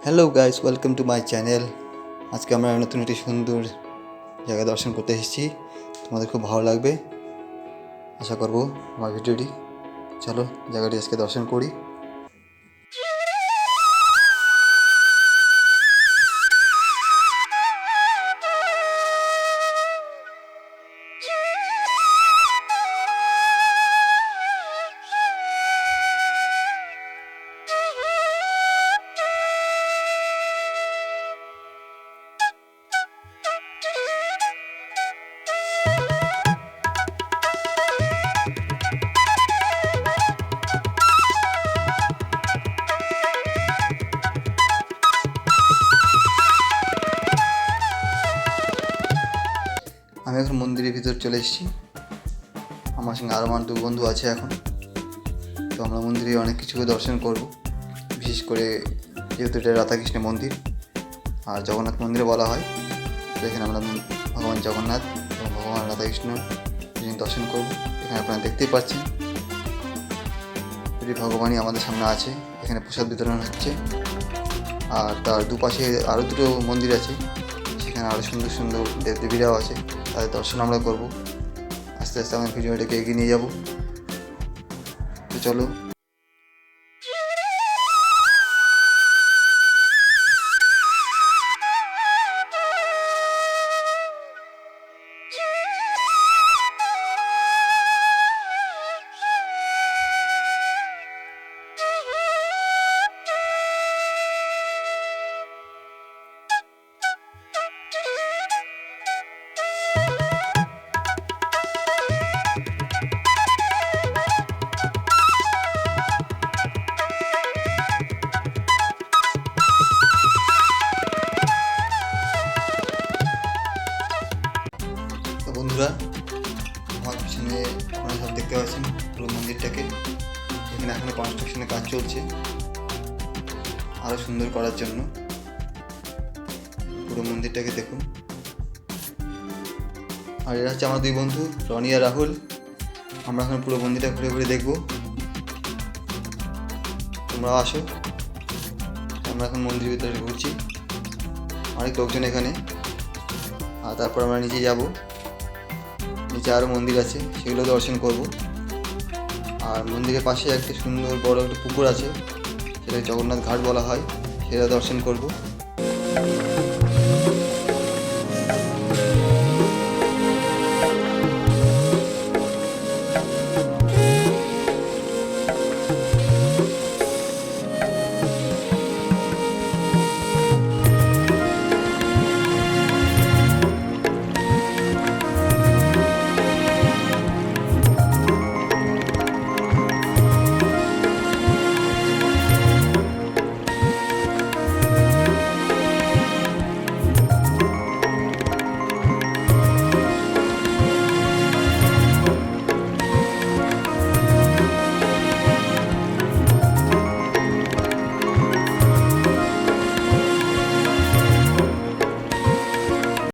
Hello guys, welcome to my channel. আজকে আমরা নতুন একটি সুন্দর জায়গা দর্শন করতে এসেছি। তোমাদের খুব ভালো লাগবে আশা করব আমার ভিডিওটি। চলো জায়গাটি আজকে দর্শন করি। আমি এখন মন্দিরের ভিতর চলে এসেছি। আমার সঙ্গে আরও আমার 2 বন্ধু আছে এখন। তো আমরা মন্দিরে অনেক কিছু দর্শন করব, বিশেষ করে যেহেতু এটা রাধাকৃষ্ণ মন্দির আর জগন্নাথ মন্দিরে বলা হয়। তো এখানে আমরা ভগবান জগন্নাথ এবং ভগবান রাধাকৃষ্ণ দর্শন করব। এখানে আপনারা দেখতেই পাচ্ছেন দুটি ভগবানই আমাদের সামনে আছে। এখানে প্রসাদ বিতরণ হচ্ছে আর তার দুপাশে আরও 2টো মন্দির আছে, সেখানে আরও সুন্দর সুন্দর দেবদেবীরাও আছে, তাদের দর্শন আমরা করব। আস্তে আস্তে আমরা ভিডিওটাকে এগিয়ে নিয়ে যাব। তো চলো। তো বন্ধুরা, আমার পিছনে আপনারা সব দেখতে পাচ্ছেন পুরো মন্দিরটাকে। এখানে এখনো কনস্ট্রাকশনের কাজ চলছে আরও সুন্দর করার জন্য। পুরো মন্দিরটাকে দেখুন। আর এরা হচ্ছে আমার 2 বন্ধু রনি আর রাহুল। আমরা এখন পুরো মন্দিরটা ঘুরে ঘুরে দেখব। তোমরা আসো। আমরা এখন মন্দিরের ভিতরে ঘুরছি, অনেক লোকজন এখানে। আর তারপর আমরা নিচে যাব। নিচে আরও মন্দির আছে, সেগুলো দর্শন করব। আর মন্দিরের পাশে একটা সুন্দর বড় একটা পুকুর আছে, সেটা জগন্নাথ ঘাট বলা হয়, সেটা দর্শন করব।